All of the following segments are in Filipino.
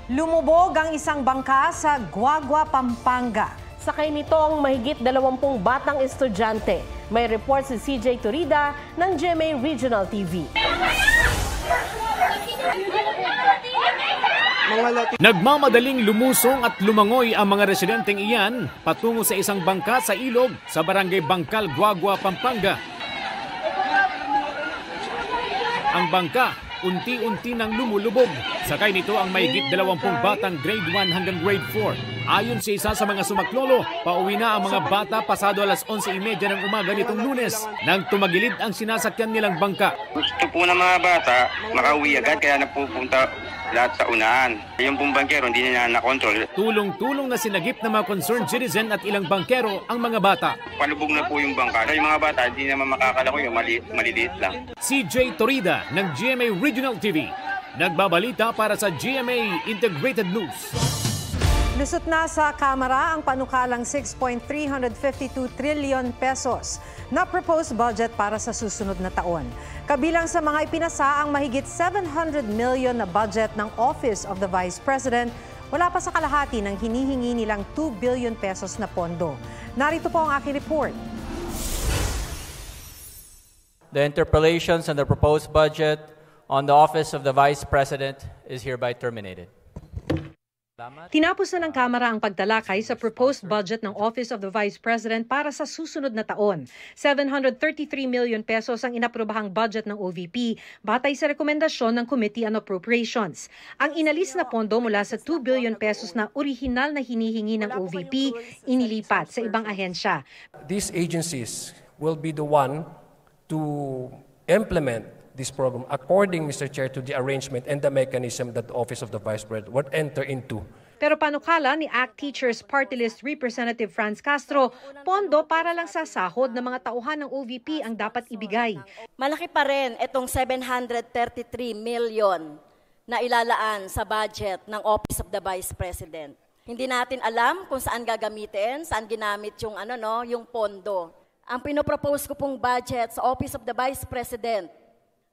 Lumubog ang isang bangka sa Guagua, Pampanga. Sakay nito ang mahigit 20 batang estudyante. May report si CJ Turida ng GMA Regional TV. Nagmamadaling lumusong at lumangoy ang mga residenteng iyan patungo sa isang bangka sa ilog sa barangay Bangkal, Guagua, Pampanga. Ang bangka unti-unti nang lumulubog. Sakay nito ang mahigit 20 batang grade 1 hanggang grade 4. Ayon sa isa sa mga sumaklolo, pauwi na ang mga bata pasado alas 11:30 ng umaga nitong Lunes nang tumagilid ang sinasakyan nilang bangka. Gusto po ng mga bata makauwi agad kaya napupunta lahat sa unahan. Yung pong bangkero hindi niya na-control. Tulong-tulong na sinagip ng mga concerned citizen at ilang bangkero ang mga bata. Palubog na po yung bangka. Yung mga bata hindi naman makakalako yung maliliit lang. CJ Torida ng GMA Regional TV. Nagbabalita para sa GMA Integrated News. Lusot na sa Kamara ang panukalang 6.352 trillion pesos na proposed budget para sa susunod na taon. Kabilang sa mga ipinasa ang mahigit 700 million na budget ng Office of the Vice President, wala pa sa kalahati ng hinihingi nilang 2 billion pesos na pondo. Narito po ang aking report. The interpellations on the proposed budget on the Office of the Vice President is hereby terminated. Tinapos na ng Kamara ang pagtalakay sa proposed budget ng Office of the Vice President para sa susunod na taon. 733 million pesos ang inaprobahang budget ng OVP batay sa rekomendasyon ng Committee on Appropriations. Ang inalis na pondo mula sa 2 billion pesos na orihinal na hinihingi ng OVP, inilipat sa ibang ahensya. These agencies will be the one to implement this program according, Mr. Chair, to the arrangement and the mechanism that the Office of the Vice President would enter into. Pero panukala ni ACT Teachers Party List Representative Franz Castro, pondo para lang sa sahod ng mga tauhan ng OVP ang dapat ibigay. Malaki pa rin itong 733 million na ilalaan sa budget ng Office of the Vice President. Hindi natin alam kung saan gagamitin, saan ginamit yung yung pondo. Ang pinopropose ko pong budget sa Office of the Vice President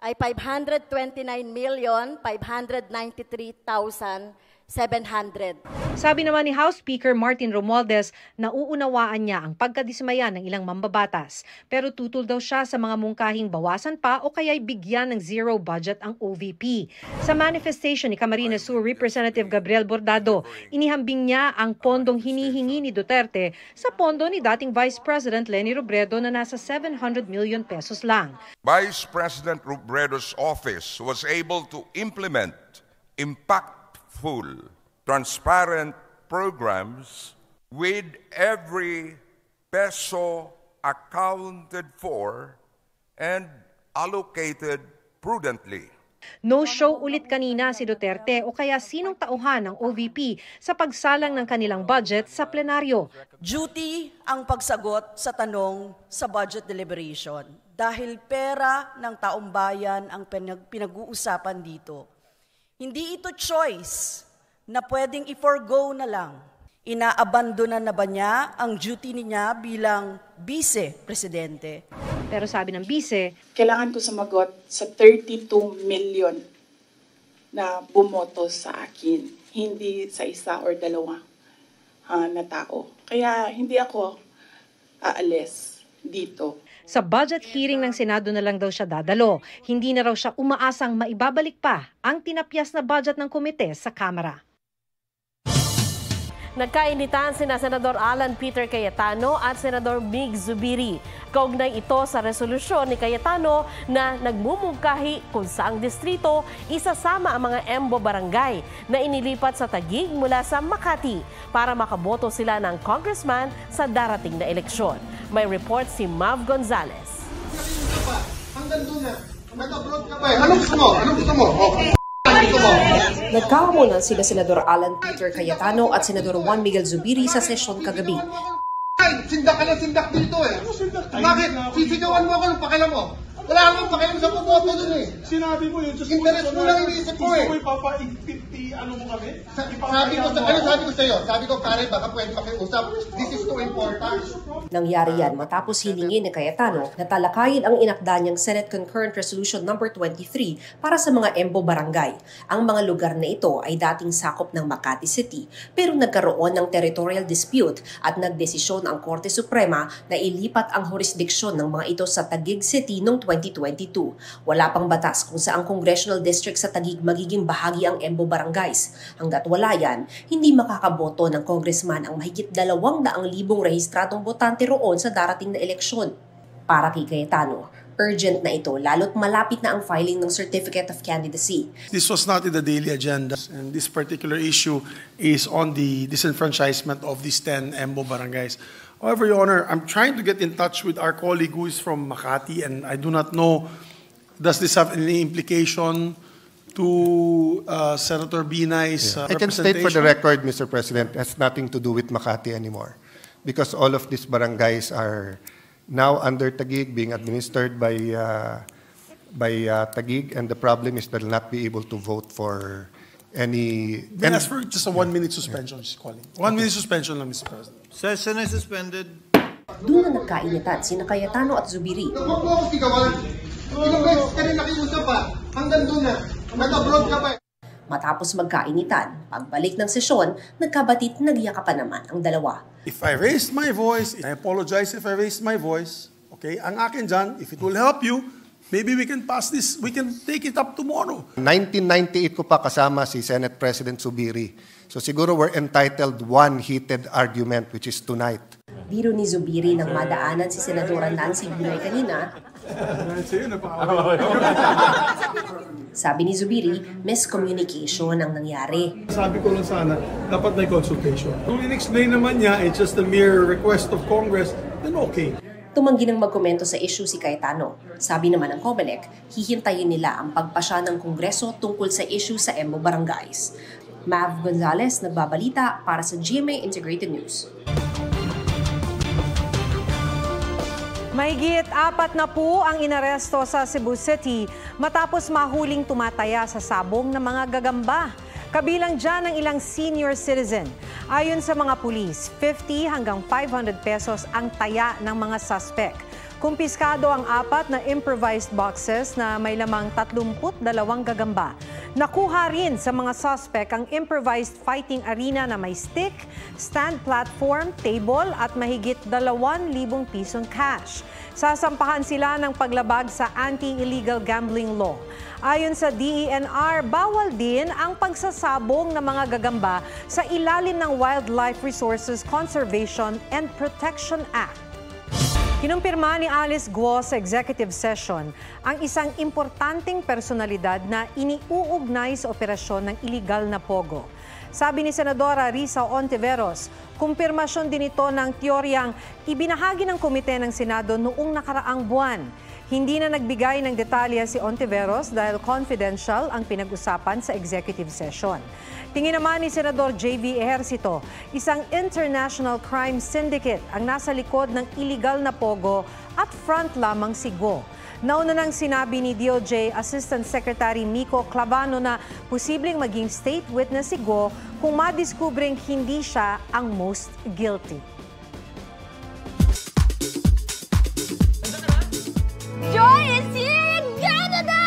ay 529,593,700. Sabi naman ni House Speaker Martin Romualdez na uunawaan niya ang pagkadismaya ng ilang mambabatas. Pero tutol daw siya sa mga mungkahing bawasan pa o kaya'y bigyan ng zero budget ang OVP. Sa manifestation ni Camarines Sur Representative Gabriel Bordado, inihambing niya ang pondong hinihingi ni Duterte sa pondo ni dating Vice President Leni Robredo na nasa 700 million pesos lang. Vice President Robredo's office was able to implement impactful, transparent programs with every peso accounted for and allocated prudently. No-show ulit kanina si Duterte o kaya sinong tauhan ng OVP sa pagsalang ng kanilang budget sa plenaryo. Duty ang pagsagot sa tanong sa budget deliberation dahil pera ng taong bayan ang pinag-uusapan dito. Hindi ito choice na pwedeng i-forgo na lang. Inaabandona na ba niya ang duty niya bilang vice-presidente? Pero sabi ng vice, kailangan ko sumagot sa 32 million na bumoto sa akin, hindi sa isa or dalawa na tao. Kaya hindi ako aalis dito. Sa budget hearing ng Senado na lang daw siya dadalo. Hindi na raw siya umaasang maibabalik pa ang tinapyas na budget ng komite sa Kamara. Nagkainitan sina Senador Alan Peter Cayetano at Senador Mig Zubiri. Kaugnay ito sa resolusyon ni Cayetano na nagmumungkahi kung saang distrito isasama ang mga Embo Barangay na inilipat sa Taguig mula sa Makati para makaboto sila ng congressman sa darating na eleksyon. May report si Mav Gonzalez. Hanggang doon na. Nag-abroad ka pa eh. Anong gusto mo? Anong gusto mo? Okay. Nagkahamunan sila Senador Alan Peter Cayetano at Senador Juan Miguel Zubiri sa sesyon kagabi. Sindak ka na sindak dito eh. Bakit? Sisigawan mo ako ng pakialam mo. Wala akong pakialam sa pumoto dun eh. Sinabi mo yun. Interest mo lang iniisip ko eh. Gusto mo ipapaigpit Sabi ko sa'yo, sabi ko, Karen, baka pwede makiusap. This is too important. Nangyari yan matapos hilingin ni Cayetano na talakayin ang inakda niyang Senate Concurrent Resolution No. 23 para sa mga Embo Barangay. Ang mga lugar na ito ay dating sakop ng Makati City pero nagkaroon ng territorial dispute at nagdesisyon ang Korte Suprema na ilipat ang jurisdiksyon ng mga ito sa Taguig City noong 2022. Wala pang batas kung saang congressional district sa Taguig magiging bahagi ang Embo Barangays. Hanggat wala yan, hindi makakaboto ng congressman ang mahigit 200,000 rehistradong botante roon sa darating na eleksyon. Para kay Cayetano, urgent na ito lalo't malapit na ang filing ng Certificate of Candidacy. This was not in the daily agenda, and this particular issue is on the disenfranchisement of these 10 Embo barangays. However, Your Honor, I'm trying to get in touch with our colleague who is from Makati, and I do not know, does this have any implication to Senator Binay's I can state for the record, Mr. President, it has nothing to do with Makati anymore. Because all of these barangays are now under Taguig, being administered by Taguig, and the problem is they'll not be able to vote for any... Then ask for just a 1-minute suspension, she's calling. 1-minute suspension lang, Mr. President. Session is suspended. Doon na nagkainitan sina Cayetano at Zubiri. Huwag mo akong sigawan. Ilang beses ka rin nakiusap pa. Hanggang doon na. Nag-abroad ka pa. Matapos magkainitan, pagbalik ng sesyon, nagkabatit nagyakapan naman ang dalawa. If I raised my voice, I apologize if I raised my voice. Okay, ang akin dyan, if it will help you, maybe we can pass this, we can take it up tomorrow. 1998 ko pa kasama si Senate President Zubiri. So siguro we're entitled one heated argument, which is tonight. Biro ni Zubiri nang madaanan si Senadora Nancy Binay kanina. Sabi ni Zubiri, miscommunication ang nangyari. Sabi ko lang sana, dapat may consultation. Kung in-explain naman niya, it's just a mere request of Congress, then okay. Tumanggi ng magkomento sa issue si Cayetano. Sabi naman ng COMELEC, hihintayin nila ang pagpasya ng Kongreso tungkol sa issue sa Embo Barangays. Mav Gonzalez, nagbabalita para sa GMA Integrated News. Mahigit 40 ang inaresto sa Cebu City matapos mahuling tumataya sa sabong ng mga gagamba. Kabilang dyan ang ilang senior citizen. Ayon sa mga pulis, 50 hanggang 500 pesos ang taya ng mga suspect. Kumpiskado ang 4 na improvised boxes na may lamang 32 gagamba. Nakuha rin sa mga suspect ang improvised fighting arena na may stick, stand platform, table at mahigit 2,000 pisong cash. Sasampahan sila ng paglabag sa anti-illegal gambling law. Ayon sa DENR, bawal din ang pagsasabong ng mga gagamba sa ilalim ng Wildlife Resources Conservation and Protection Act. Kinumpirma ni Alice Guo sa executive session ang isang importanteng personalidad na iniuugnay sa operasyon ng iligal na pogo. Sabi ni Senadora Risa Ontiveros, kumpirmasyon din ito ng teoryang ibinahagi ng komite ng Senado noong nakaraang buwan. Hindi na nagbigay ng detalye si Ontiveros dahil confidential ang pinag-usapan sa executive session. Tingin naman ni Senador J.V. Ejercito, isang international crime syndicate ang nasa likod ng iligal na pogo at front lamang si Guo. Nauna nang sinabi ni DOJ Assistant Secretary Miko Clavano na posibleng maging state witness si Guo kung madiskubring hindi siya ang most guilty. Joy is here in Canada!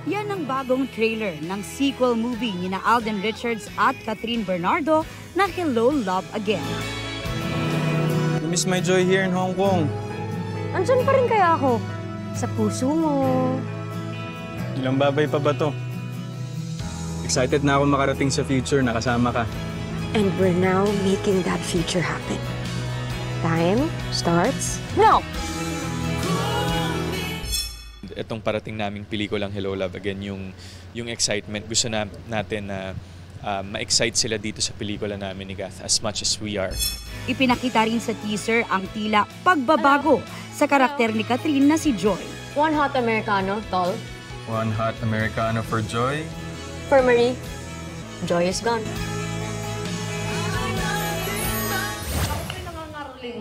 Yan ang bagong trailer ng sequel movie ni na Alden Richards at Catherine Bernardo na Hello, Love Again. I miss my Joy here in Hong Kong. Andyan pa rin kaya ako? Sa puso mo. Ilang babay pa ba to? Excited na ako makarating sa future na kasama ka. And we're now making that future happen. Time starts now! Itong parating naming pelikulang Hello, Love Again, yung excitement. Gusto natin na ma-excite sila dito sa pelikula namin ni Gath as much as we are. Ipinakita rin sa teaser ang tila pagbabago sa karakter ni Catherine na si Joy. One hot Americano, tall. One hot Americano for Joy. For Marie, Joy is gone.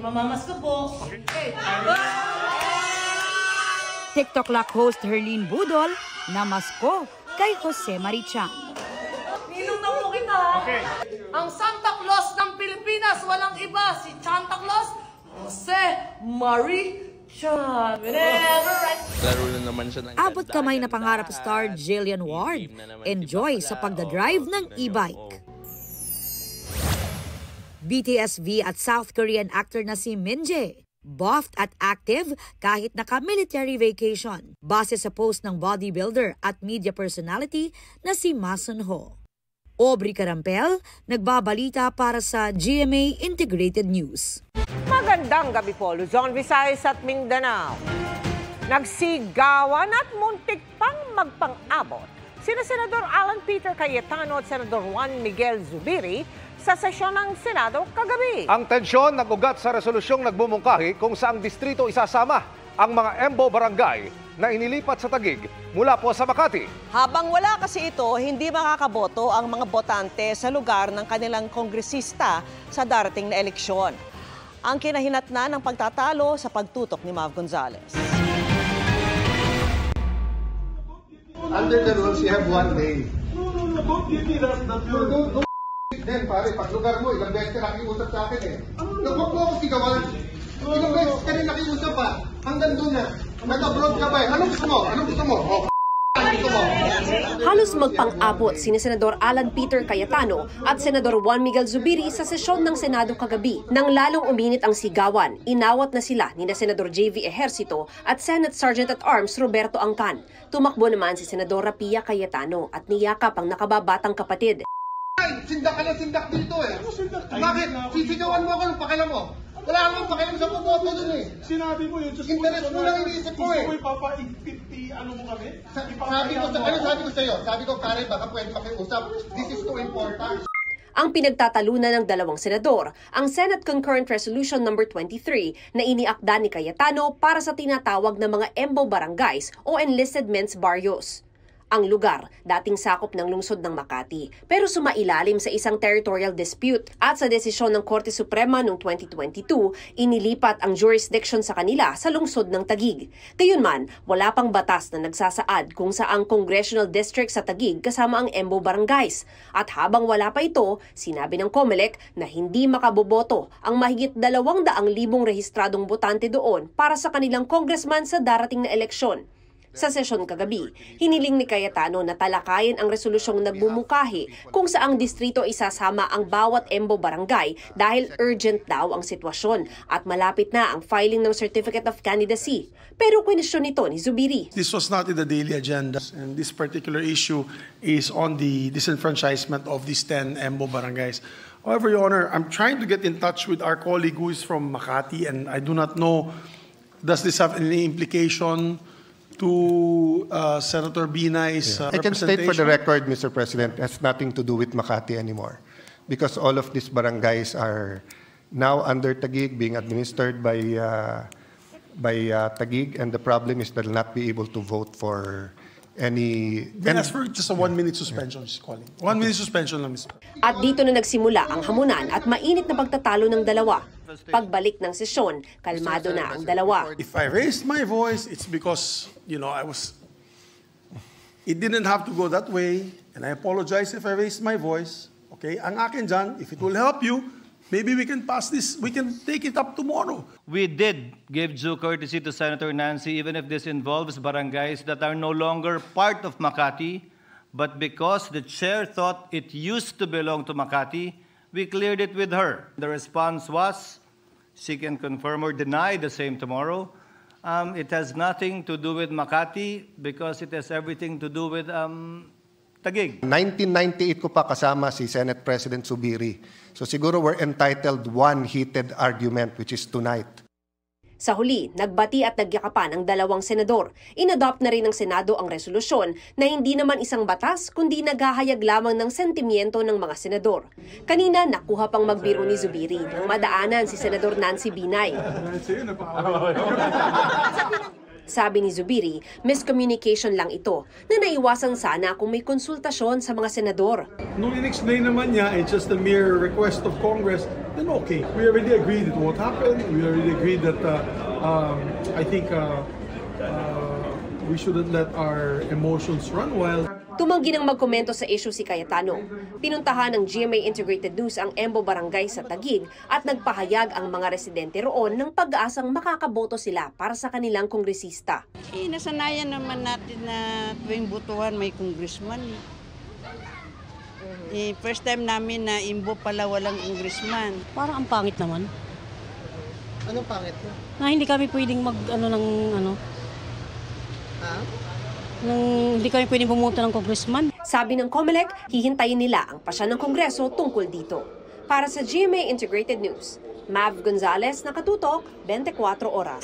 Mamamas ko po. TikTok Lock host Herlene Budol na masko kay Jose Marichan. Ninong na po kita. Okay. Ang Santa Claus ng Pilipinas, walang iba, si Santa Claus, Jose Marie Chan. Laro na naman siya ng Abot kamay na pangarap star Jillian Ward. Enjoy sa pagdadrive ng e-bike. BTSV at South Korean actor na si Min Jae. Buffed at active kahit naka-military vacation. Base sa post ng bodybuilder at media personality na si Ma Sun Ho. Aubrey Carampel, nagbabalita para sa GMA Integrated News. Magandang gabi po, Luzon, Visayas at Mindanao. Nagsigawan at muntik pang magpang-abot sina Senador Alan Peter Cayetano at Senador Juan Miguel Zubiri sa sesyon ng Senado kagabi. Ang tensyon nag-ugat sa resolusyong nagbumungkahi kung saang distrito isasama ang mga Embo Barangay na inilipat sa Taguig mula po sa Makati. Habang wala kasi ito, hindi makakaboto ang mga botante sa lugar ng kanilang kongresista sa darating na eleksyon. Ang kinahinatnan ng pagtatalo sa pagtutok ni Mav Gonzales. Under the rules, you have 1 day. No, don't give me that. Then, pare, pag lugar mo, ilang beses ka nakiusap sa akin eh. Huwag mo ako sigawan. Ilang beses ka rin nakiusap pa. Hanggang doon na. Nag-abroad ka pa eh. Anong gusto mo? Anong gusto mo? Halos magpang-abot sina Senador Alan Peter Cayetano at Senador Juan Miguel Zubiri sa sesyon ng Senado kagabi. Nang lalong uminit ang sigawan, inawat na sila ni Senador JV Ejercito at Senate Sergeant at Arms Roberto Angcan. Tumakbo naman si Senadora Pia Cayetano at niyakap ang nakababatang kapatid. Sindak ka na sindak dito eh. Bakit? Sisigawan mo ako ng pakialam mo. Wala akong pakialam sa pumoto dun eh. Sinabi mo yun. Interest mo lang iniisip ko eh. Gusto mo ipapa-50 ano mo kami? Sabi ko sa'yo. Sabi ko, Karen, baka pwede makiusap. This is too important. Ang pinagtatalunan ng dalawang senador, ang Senate Concurrent Resolution No. 23 na iniakda ni Cayetano para sa tinatawag na mga Embo Barangays o Enlisted Men's Barrios. Ang lugar, dating sakop ng lungsod ng Makati, pero sumailalim sa isang territorial dispute at sa desisyon ng Korte Suprema noong 2022, inilipat ang jurisdiction sa kanila sa lungsod ng Taguig. Gayunman, wala pang batas na nagsasaad kung saang congressional district sa Taguig kasama ang Embo Barangays. At habang wala pa ito, sinabi ng COMELEC na hindi makaboboto ang mahigit 200,000 rehistradong botante doon para sa kanilang congressman sa darating na eleksyon. Sa sesyon kagabi, hiniling ni Cayetano na talakayin ang resolusyong nagbumukahi kung saang distrito isasama ang bawat Embo Barangay dahil urgent daw ang sitwasyon at malapit na ang filing ng Certificate of Candidacy. Pero kwenisyon nito ni Zubiri. This was not in the daily agenda, and this particular issue is on the disenfranchisement of these 10 Embo Barangays. However, Your Honor, I'm trying to get in touch with our colleague who is from Makati, and I do not know, does this have any implication to Senator Binay's I can state for the record, Mr. President, it has nothing to do with Makati anymore because all of these barangays are now under Taguig, being administered by Taguig, and the problem is they'll not be able to vote for any... Ask for just a 1-minute suspension, she's calling. 1 minute suspension lang, Mr. At dito na nagsimula ang hamunan at mainit na pagtatalo ng dalawa. Pagbalik ng sesyon, kalmado na ang dalawa. If I raised my voice, it's because, it didn't have to go that way, and I apologize if I raised my voice. Okay? Ang akin dyan, if it will help you, maybe we can pass this, we can take it up tomorrow. We did give due courtesy to Senator Nancy, even if this involves barangays that are no longer part of Makati, but because the chair thought it used to belong to Makati, we cleared it with her. The response was, she can confirm or deny the same tomorrow. It has nothing to do with Makati because it has everything to do with Taguig. 1998 ko pa kasama si Senate President Zubiri. So siguro we're entitled one heated argument, which is tonight. Sa huli, nagbati at nagyakapan ang dalawang senador. Inadopt na rin ng Senado ang resolusyon na hindi naman isang batas kundi naghahayag lamang ng sentimiento ng mga senador. Kanina, nakuha pang magbiro ni Zubiri nang madaanan si Senador Nancy Binay. Sabi ni Zubiri, miscommunication lang ito na naiwasan sana kung may konsultasyon sa mga senador. Nung in-explain naman niya, it's just a mere request of Congress, then okay. We already agreed with what happened. We already agreed that I think we shouldn't let our emotions run wild. Tumanggi ng magkomento sa issue si Cayetano. Pinuntahan ng GMA Integrated News ang Embo Barangay sa Taguig at nagpahayag ang mga residente roon ng pag-aasang makakaboto sila para sa kanilang kongresista. Nasanayan naman natin na tuwing butuhan may congressman. First time namin na Imbo pala walang congressman. Parang ang pangit naman. Anong pangit mo? Na hindi kami pwedeng hindi kami pwedeng bumoto ng congressman. Sabi ng COMELEC, hihintayin nila ang pasya ng Kongreso tungkol dito. Para sa GMA Integrated News, Mav Gonzalez, nakatutok, 24 oras.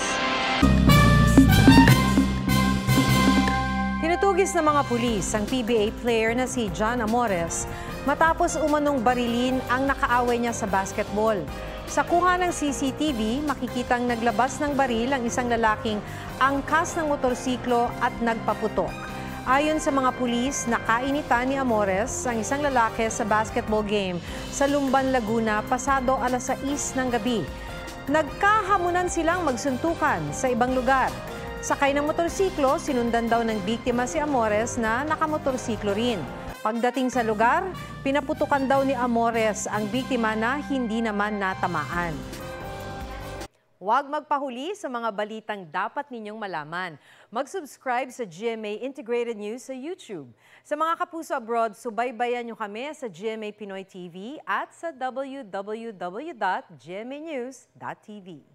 Tinutugis ng mga pulis ang PBA player na si John Amores matapos umanong barilin ang nakaaway niya sa basketball. Sa kuha ng CCTV, makikitang naglabas ng baril ang isang lalaking angkas ng motorsiklo at nagpaputok. Ayon sa mga pulis, nakainitan ni Amores ang isang lalaki sa basketball game sa Lumban, Laguna pasado alas 6 ng gabi. Nagkahamunan silang magsuntukan sa ibang lugar. Sakay ng motorsiklo, sinundan daw ng biktima si Amores na nakamotorsiklo rin. Pagdating sa lugar, pinaputukan daw ni Amores ang biktima na hindi naman natamaan. Huwag magpahuli sa mga balitang dapat ninyong malaman. Mag-subscribe sa GMA Integrated News sa YouTube. Sa mga kapuso abroad, subaybayan nyo kami sa GMA Pinoy TV at sa www.gmanews.tv.